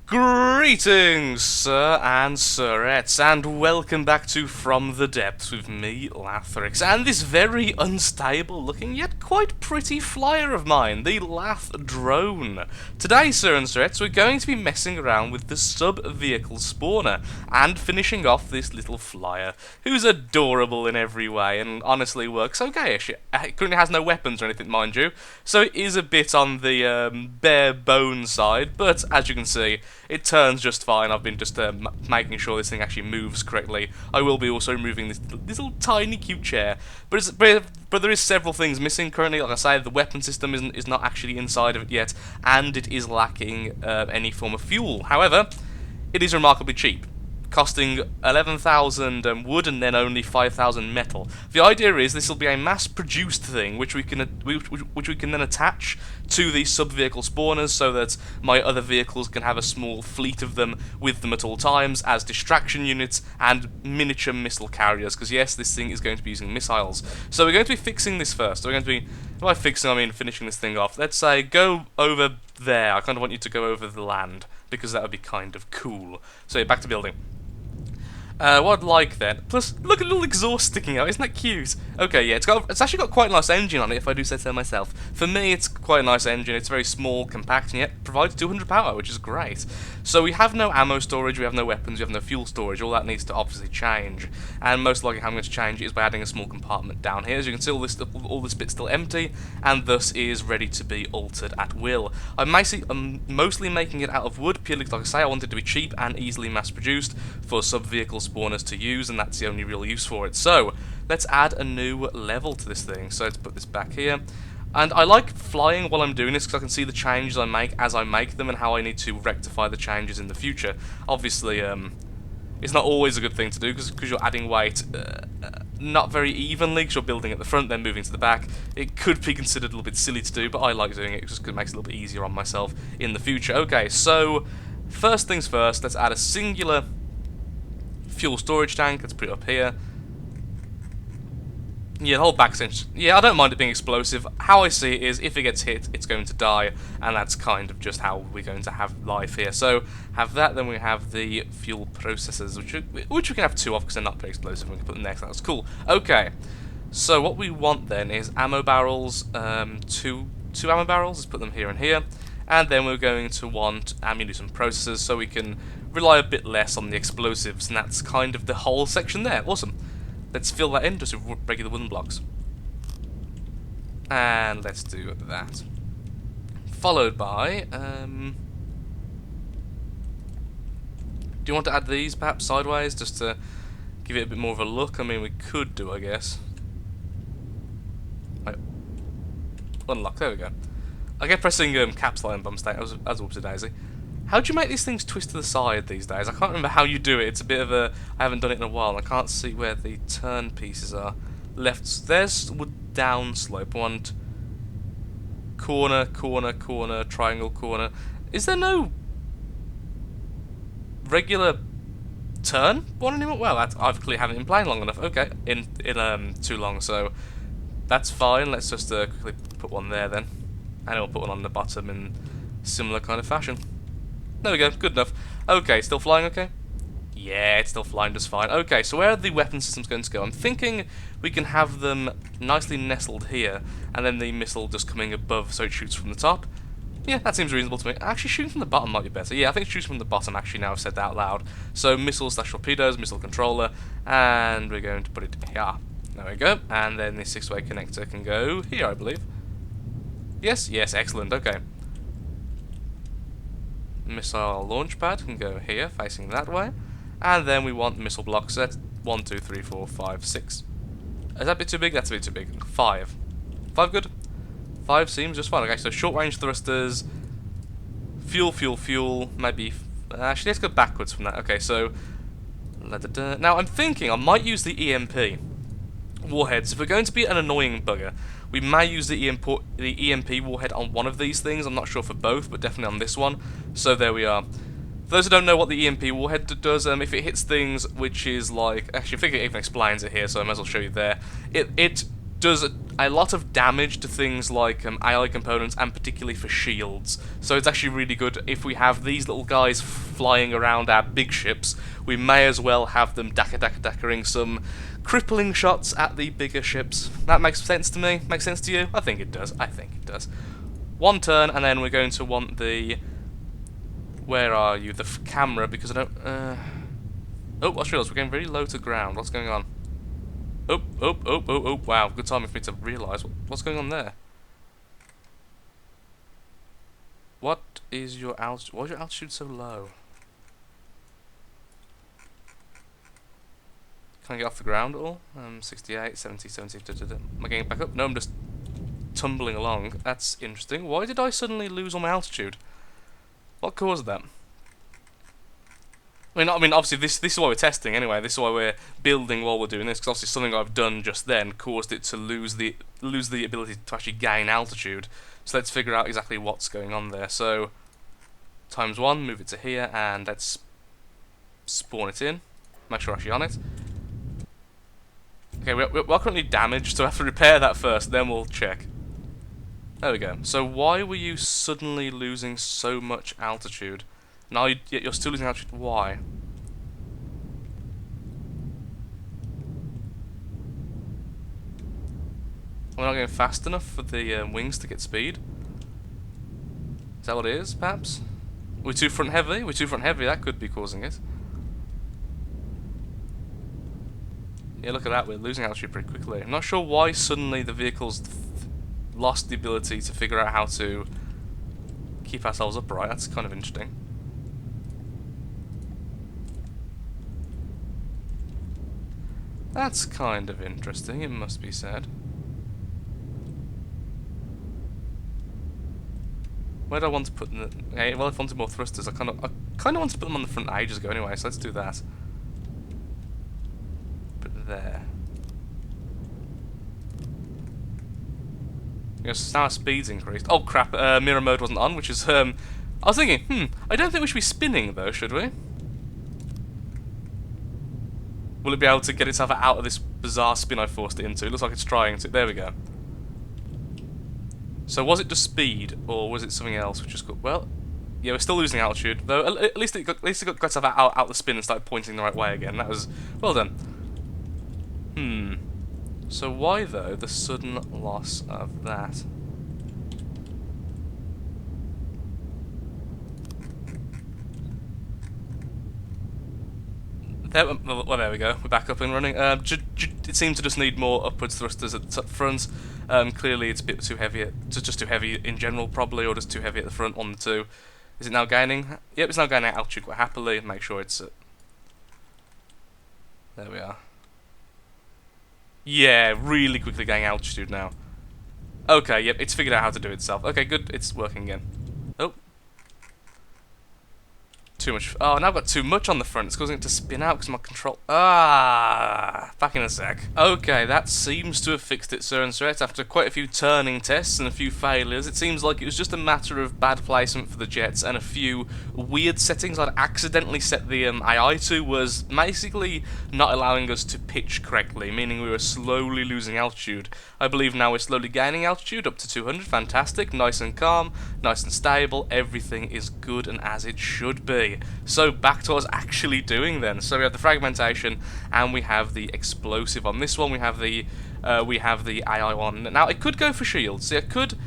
Greetings, sir and sirettes, and welcome back to From the Depths with me, Lathrix, and this very unstable looking yet quite pretty flyer of mine, the Lath Drone. Today, sir and sirettes, we're going to be messing around with the sub-vehicle spawner, and finishing off this little flyer, who's adorable in every way, and honestly works okay-ish. It currently has no weapons or anything, mind you, so it is a bit on the bare bones side, but as you can see, it turns just fine. I've been just making sure this thing actually moves correctly. I will be also removing this little tiny cute chair. But there is several things missing currently. Like I say, the weapon system is not actually inside of it yet, and it is lacking any form of fuel. However, it is remarkably cheap, costing 11,000 wood and then only 5,000 metal. The idea is this will be a mass-produced thing which we can then attach to the sub-vehicle spawners so that my other vehicles can have a small fleet of them with them at all times as distraction units and miniature missile carriers, because yes, this thing is going to be using missiles. So we're going to be fixing this first. So we're going to be, by fixing I mean finishing this thing off. Let's say go over there. I kind of want you to go over the land because that would be kind of cool. So back to building. What I'd like then, plus look at the little exhaust sticking out, isn't that cute? Okay, yeah, it's actually got quite a nice engine on it if I do say so myself. For me it's quite a nice engine, it's very small, compact, and yet provides 200 power, which is great. So we have no ammo storage, we have no weapons, we have no fuel storage, all that needs to obviously change. And most likely how I'm going to change it is by adding a small compartment down here. As you can see, all this bit's still empty, and thus is ready to be altered at will. I'm mostly making it out of wood, purely like I say, I want it to be cheap and easily mass-produced for sub-vehicle spawners to use, and that's the only real use for it. So let's add a new level to this thing. So let's put this back here, and I like flying while I'm doing this because I can see the changes I make as I make them and how I need to rectify the changes in the future. Obviously it's not always a good thing to do because you're adding weight not very evenly, because you're building at the front then moving to the back. It could be considered a little bit silly to do, but I like doing it just because it makes it a little bit easier on myself in the future. Okay, so first things first, let's add a singular fuel storage tank. Let's put it up here. Yeah, the whole back cinch. Yeah, I don't mind it being explosive. How I see it is, if it gets hit, it's going to die, and that's kind of just how we're going to have life here. So, have that, then we have the fuel processors, which we can have two of, because they're not very explosive. We can put them next, that's cool. Okay, so what we want then is ammo barrels, two ammo barrels, let's put them here and here, and then we're going to want ammunition processors, so we can rely a bit less on the explosives, and that's kind of the whole section there. Awesome. Let's fill that in just with regular wooden blocks. And let's do that. Followed by, do you want to add these perhaps sideways just to give it a bit more of a look? I mean, we could do, I guess. Right. Unlock, there we go. I kept pressing caps lock and bump state, as whoopsie daisy. How do you make these things twist to the side these days? I can't remember how you do it. It's a bit of a... I haven't done it in a while. I can't see where the turn pieces are. Left... There's down slope. One... Corner, corner, corner, triangle, corner. Is there no... regular... turn one anymore? Well, I've clearly haven't been playing long enough. Okay, in too long, so... That's fine. Let's just quickly put one there then. And we'll put one on the bottom in similar kind of fashion. There we go, good enough. Okay, still flying okay? Yeah, it's still flying just fine. Okay, so where are the weapon systems going to go? I'm thinking we can have them nicely nestled here, and then the missile just coming above so it shoots from the top. Yeah, that seems reasonable to me. Actually, shooting from the bottom might be better. Yeah, I think shooting from the bottom, actually, now I've said that out loud. So, missile/torpedoes, missile controller, and we're going to put it here. There we go. And then the 6-way connector can go here, I believe. Yes, yes, excellent, okay. Missile launch pad can go here, facing that way, and then we want missile block set 1, 2, 3, 4, 5, 6. Is that a bit too big? That's a bit too big. 5. 5 good? 5 seems just fine. Okay, so short range thrusters, fuel, fuel, fuel. Maybe. Actually, let's go backwards from that. Okay, so now I'm thinking I might use the EMP warheads. If we're going to be an annoying bugger, we may use the EMP warhead on one of these things. I'm not sure for both, but definitely on this one. So there we are. For those who don't know what the EMP warhead does, if it hits things which is like... Actually, I think it even explains it here, so I might as well show you there. It does a lot of damage to things like AI components, and particularly for shields. So it's actually really good if we have these little guys flying around our big ships. We may as well have them dackering some crippling shots at the bigger ships. That makes sense to me. Makes sense to you? I think it does. I think it does. One turn, and then we're going to want the... Where are you? The camera, because I don't... Oh, I just realised we're getting very low to ground. What's going on? Oh, wow, good timing for me to realise. What's going on there? What is your altitude? Why is your altitude so low? Can I get off the ground at all? 68, 70, 70, Am I getting back up? No, I'm just tumbling along. That's interesting. Why did I suddenly lose all my altitude? What caused that? I mean, obviously, this is why we're testing anyway. This is why we're building while we're doing this, because obviously something I've done just then caused it to lose the ability to actually gain altitude. So let's figure out exactly what's going on there. So, ×1, move it to here, and let's spawn it in. Make sure we're actually on it. Okay, we're currently damaged, so I have to repair that first, then we'll check. There we go. So why were you suddenly losing so much altitude? Now you're still losing altitude. Why? We're not going fast enough for the wings to get speed? Is that what it is, perhaps? We're too front heavy? We're too front heavy, that could be causing it. Yeah, look at that, we're losing altitude pretty quickly. I'm not sure why suddenly the vehicle's lost the ability to figure out how to keep ourselves upright. That's kind of interesting. That's kind of interesting, it must be said. Where do I want to put them? Okay, well, if I wanted more thrusters, I kind of want to put them on the front ages ago anyway, so let's do that. Put it there. Yes, now our speed's increased. Oh crap, mirror mode wasn't on, which is, I was thinking, I don't think we should be spinning though, should we? Will it be able to get itself out of this bizarre spin I forced it into? It looks like it's trying to. There we go. So was it just speed, or was it something else which is good? Well, yeah, we're still losing altitude, though at least it got itself out the spin and started pointing the right way again. That was, well done. So why, though, the sudden loss of that? Well, there we go. We're back up and running. It seems to just need more upwards thrusters at the front. Clearly, it's a bit too heavy. Just too heavy in general, probably, or just too heavy at the front. 1 and 2. Is it now gaining? Yep, it's now gaining altitude quite happily. Make sure it's at... There we are. Yeah, really quickly gaining altitude now. Okay, yep, it's figured out how to do it itself. Okay, good. It's working again. Oh. Too much. Oh, now I've got too much on the front. It's causing it to spin out because my control... back in a sec. Okay, that seems to have fixed it, sir and Sirette. After quite a few turning tests and a few failures, it seems like it was just a matter of bad placement for the jets and a few weird settings I'd accidentally set the AI to was basically not allowing us to pitch correctly, meaning we were slowly losing altitude. I believe now we're slowly gaining altitude up to 200. Fantastic. Nice and calm, nice and stable. Everything is good and as it should be. So back to what I was actually doing then. So we have the fragmentation and we have the explosive on this one. We have the AI one. Now I could go for shields. See, I could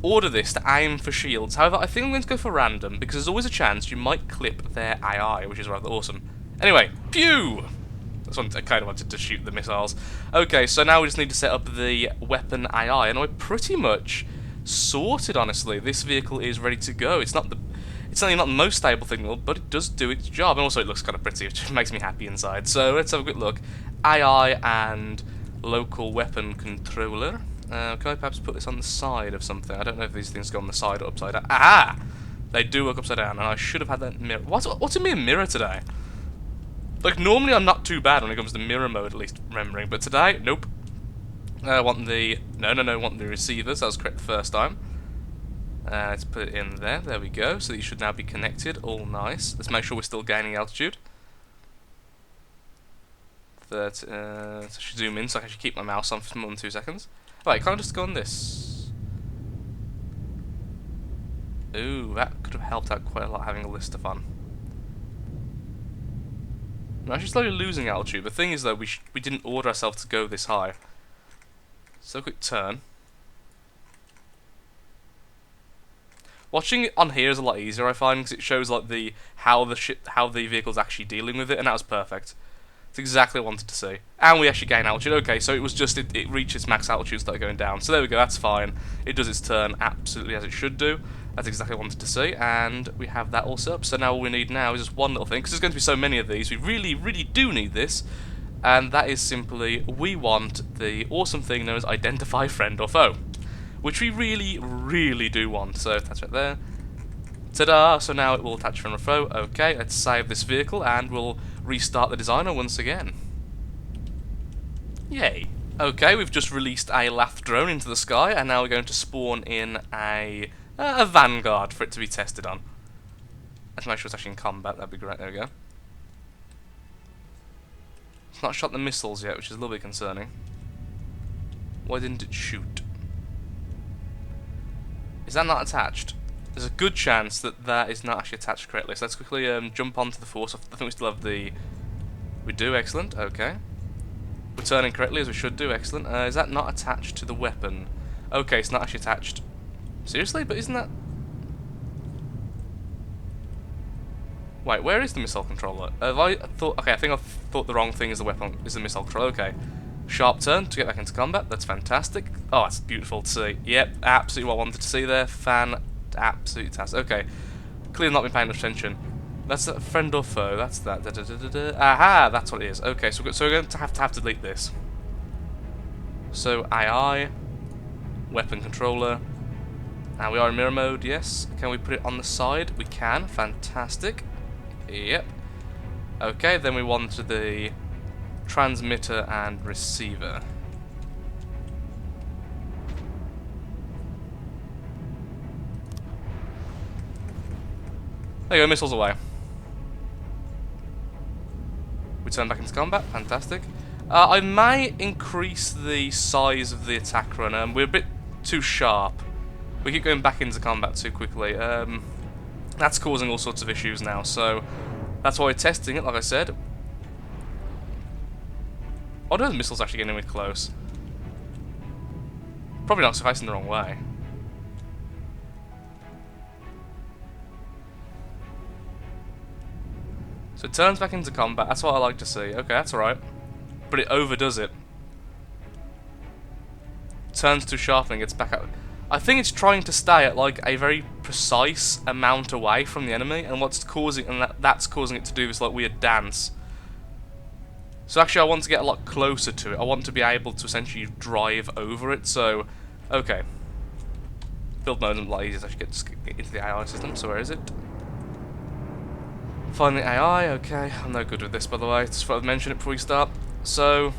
order this to aim for shields. However, I think I'm going to go for random because there's always a chance you might clip their AI, which is rather awesome. Anyway, pew! That's one I kind of wanted to shoot the missiles. Okay, so now we just need to set up the weapon AI, and we're pretty much sorted. Honestly, this vehicle is ready to go. It's certainly not the most stable thing, but it does do its job, and also it looks kind of pretty, which makes me happy inside. So let's have a quick look. AI and local weapon controller. Can I perhaps put this on the side of something? I don't know if these things go on the side or upside down. Aha! They do work upside down, and I should have had that mirror. What's in me a mirror today? Like, normally I'm not too bad when it comes to mirror mode, at least remembering, but today, nope. I want the... No, want the receivers. That was correct the first time. Let's put it in there. There we go. So these should now be connected. All nice. Let's make sure we're still gaining altitude. So I should zoom in so I can actually keep my mouse on for more than 2 seconds. Right, can't I just go on this? Ooh, that could have helped out quite a lot having a list of on. I'm actually slowly losing altitude. The thing is though, we didn't order ourselves to go this high. So quick turn. Watching it on here is a lot easier, I find, because it shows like how the vehicle's actually dealing with it, and that was perfect. It's exactly what I wanted to see. And we actually gain altitude. Okay, so it was just it reached its max altitude and started going down. So there we go, that's fine. It does its turn absolutely as it should do. That's exactly what I wanted to see, and we have that all set up. So now all we need now is just one little thing, because there's going to be so many of these, we really, really do need this. And that is simply, we want the awesome thing known as Identify Friend or Foe. Which we really, really do want. So that's right there. Ta-da! So now it will attach friend or foe. Okay, let's save this vehicle and we'll restart the designer once again. Yay! Okay, we've just released a Lath drone into the sky, and now we're going to spawn in a Vanguard for it to be tested on. Let's make sure it's actually in combat. That'd be great. There we go. It's not shot the missiles yet, which is a little bit concerning. Why didn't it shoot? Is that not attached? There's a good chance that that is not actually attached correctly. So let's quickly jump onto the force. I think we still have the... We do, excellent, okay. We're turning correctly as we should do, excellent. Is that not attached to the weapon? Okay, it's not actually attached. Seriously? But isn't that... Wait, where is the missile controller? Have I thought... Okay, I think I've thought the wrong thing is the weapon, is the missile controller, okay. Sharp turn to get back into combat, that's fantastic. Oh, that's beautiful to see. Yep, absolutely what I wanted to see there. Absolutely fantastic. Okay, clearly not been paying attention. That's a friend or foe, that's that. Aha, that's what it is. Okay, so we're going to have to delete this. So, AI, weapon controller, and we are in mirror mode, yes. Can we put it on the side? We can, fantastic. Yep. Okay, then we want the transmitter and receiver. There you go, missiles away. We turn back into combat, fantastic. I may increase the size of the attack run. We're a bit too sharp. We keep going back into combat too quickly. That's causing all sorts of issues now, so that's why we're testing it, like I said. Or do the missiles actually get anywhere close? Probably not, so facing the wrong way. So it turns back into combat, that's what I like to see. Okay, that's alright. But it overdoes it. Turns too sharp and gets back out. I think it's trying to stay at like a very precise amount away from the enemy, and what's causing, and that's causing it to do this like weird dance. So actually I want to get a lot closer to it. I want to be able to essentially drive over it, so... Okay. Build mode isn't a lot easier to actually get into the AI system, so where is it? Find the AI, okay. I'm no good with this, by the way. Just thought I'd mention it before we start. So...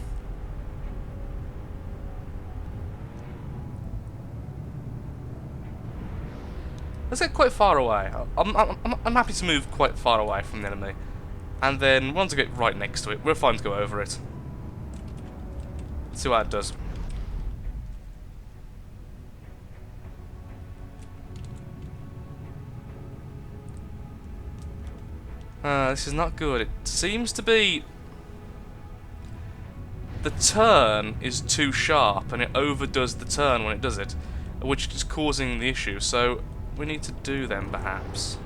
Let's get quite far away. I'm happy to move quite far away from the enemy. And then, once I get right next to it, we're fine to go over it. Let's see what it does. This is not good. It seems to be... The turn is too sharp, and it overdoes the turn when it does it, which is causing the issue. So, we need to do them, perhaps.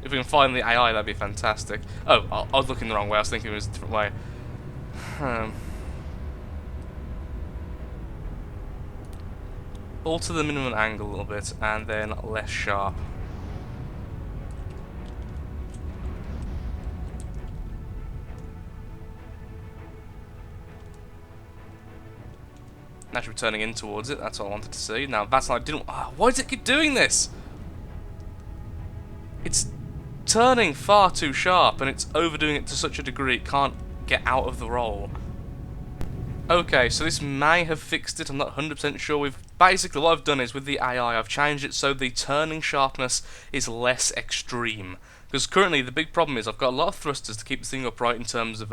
If we can find the AI, that'd be fantastic. Oh, I was looking the wrong way. I was thinking it was a different way. Alter the minimum angle a little bit, and then less sharp. Naturally turning in towards it. That's what I wanted to see. Now that's what I didn't. Why does it keep doing this? It's turning far too sharp, and it's overdoing it to such a degree it can't get out of the roll. Okay, so this may have fixed it, I'm not 100% sure. Basically what I've done is with the AI I've changed it so the turning sharpness is less extreme. Because currently the big problem is I've got a lot of thrusters to keep the thing upright in terms of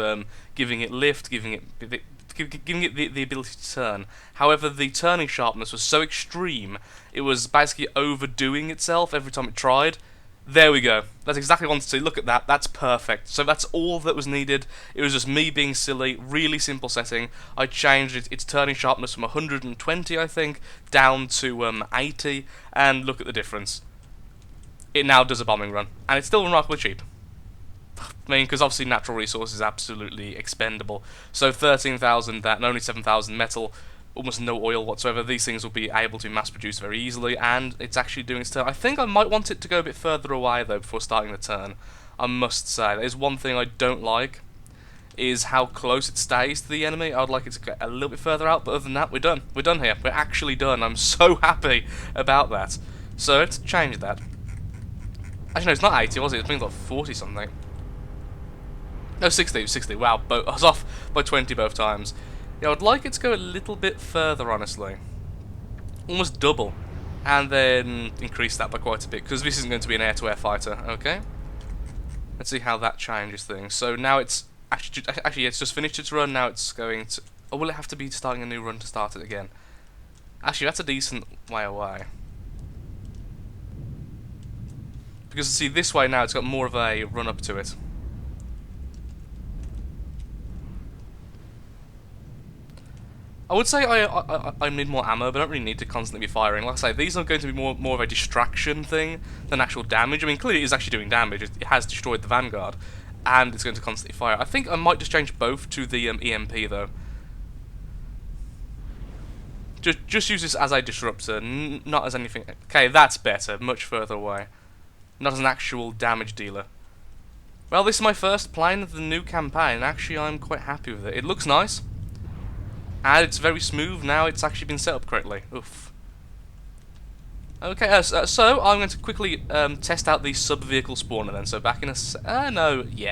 giving it lift, giving it the ability to turn. However, the turning sharpness was so extreme, it was basically overdoing itself every time it tried. There we go. That's exactly what I wanted to see. Look at that. That's perfect. So that's all that was needed. It was just me being silly. Really simple setting. I changed its turning sharpness from 120, I think, down to 80, and look at the difference. It now does a bombing run, and it's still remarkably cheap. I mean, because obviously natural resource is absolutely expendable. So 13,000 that and only 7,000 metal, almost no oil whatsoever. These things will be able to be mass produced very easily, and it's actually doing its turn. I think I might want it to go a bit further away though before starting the turn. I must say, that is one thing I don't like, is how close it stays to the enemy. I would like it to get a little bit further out, but other than that, we're done. We're done here. We're actually done. I'm so happy about that. So let's change that. Actually, no, it's not 80, was it? It's been like 40 something. No, 60, 60. Wow, I was off by 20 both times. Yeah, I'd like it to go a little bit further, honestly. Almost double. And then increase that by quite a bit, because this isn't going to be an air-to-air fighter, okay? Let's see how that changes things. So now it's... Actually, it's just finished its run, now it's going to... Or will it have to be starting a new run to start it again? Actually, that's a decent way away. Because, see, this way now, it's got more of a run-up to it. I would say I need more ammo, but I don't really need to constantly be firing. Like I say, these are going to be more of a distraction thing than actual damage. I mean, clearly it is actually doing damage. It has destroyed the Vanguard, and it's going to constantly fire. I think I might just change both to the EMP, though. Just use this as a disruptor, not as anything... Okay, that's better, much further away. Not as an actual damage dealer. Well, this is my first playing of the new campaign, and actually I'm quite happy with it. It looks nice. And it's very smooth now, it's actually been set up correctly. Oof. Okay, so I'm going to quickly test out the sub-vehicle spawner then. So back in a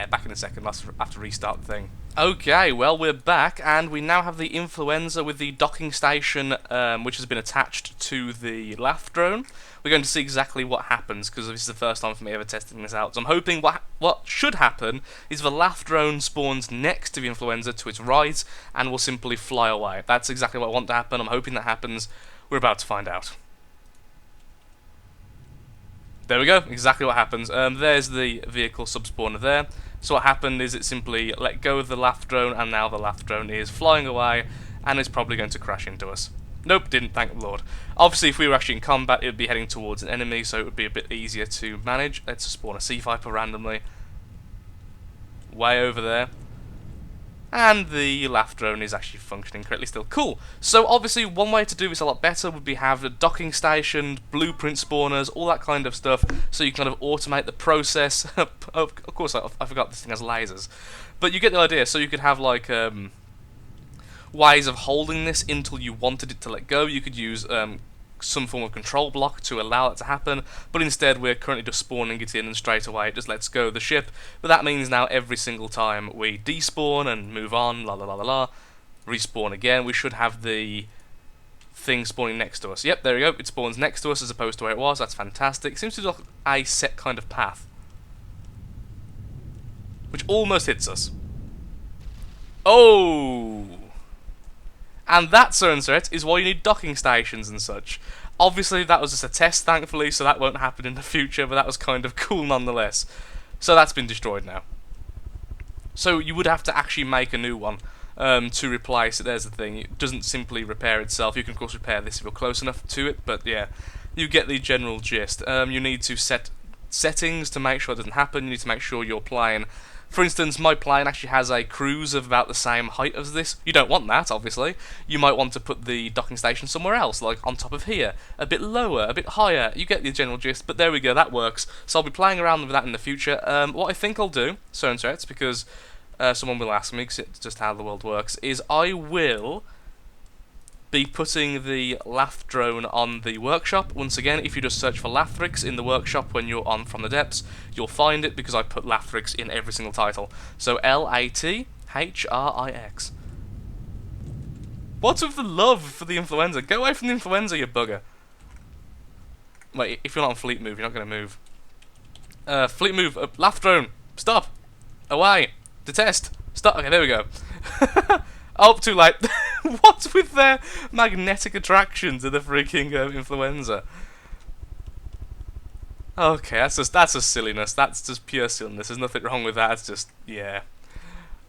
back in a second, I'll have to restart the thing. Okay, well, we're back, and we now have the Influenza with the docking station, which has been attached to the Lath drone. We're going to see exactly what happens, because this is the first time for me ever testing this out. So I'm hoping what should happen is the Lath drone spawns next to the Influenza to its right, and will simply fly away. That's exactly what I want to happen. I'm hoping that happens. We're about to find out. There we go, exactly what happens. There's the vehicle subspawner there. So what happened is it simply let go of the Lath drone, and now the Lath drone is flying away, and is probably going to crash into us. Nope, didn't, thank the Lord. Obviously, if we were actually in combat, it would be heading towards an enemy, so it would be a bit easier to manage. Let's spawn a Sea Viper randomly. Way over there. And the Lath drone is actually functioning correctly still. Cool. So obviously one way to do this a lot better would be have a docking station, blueprint spawners, all that kind of stuff, so you can kind of automate the process. Of course, I forgot this thing has lasers. But you get the idea. So you could have like ways of holding this until you wanted it to let go. You could use some form of control block to allow it to happen, but instead we're currently just spawning it in and straight away it just lets go of the ship. But that means now every single time we despawn and move on, la la la la la, respawn again, we should have the thing spawning next to us. Yep, there we go, it spawns next to us as opposed to where it was. That's fantastic. Seems to be like a set kind of path, which almost hits us. Oh! And that, sir and sirs, is why you need docking stations and such. Obviously, that was just a test, thankfully, so that won't happen in the future, but that was kind of cool nonetheless. So that's been destroyed now. So you would have to actually make a new one to replace it. There's the thing. It doesn't simply repair itself. You can, of course, repair this if you're close enough to it, but yeah, you get the general gist. You need to set settings to make sure it doesn't happen. You need to make sure you're playing... For instance, my plane actually has a cruise of about the same height as this. You don't want that, obviously. You might want to put the docking station somewhere else, like on top of here. A bit lower, a bit higher. You get the general gist, but there we go, that works. So I'll be playing around with that in the future. What I think I'll do, so and so, because someone will ask me, because it's just how the world works, is I will be putting the Lath drone on the workshop. Once again, if you just search for Lathrix in the workshop when you're on From the Depths, you'll find it because I put Lathrix in every single title. So Lathrix. What's with the love for the Influenza? Go away from the Influenza, you bugger. Wait, if you're not on fleet move, you're not going to move. Fleet move. Laugh drone. Stop. Away. Detest. Stop. Okay, there we go. Oh, too late. What's with their magnetic attraction to the freaking influenza? Okay, that's just silliness. That's just pure silliness. There's nothing wrong with that. It's just, yeah.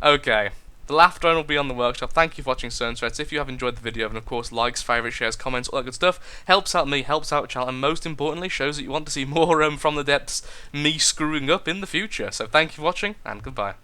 Okay. The laugh drone will be on the workshop. Thank you for watching Certain Threats. If you have enjoyed the video, and of course likes, favourites, shares, comments, all that good stuff, helps out me, helps out the channel, and most importantly shows that you want to see more From the Depths, me screwing up in the future. So thank you for watching, and goodbye.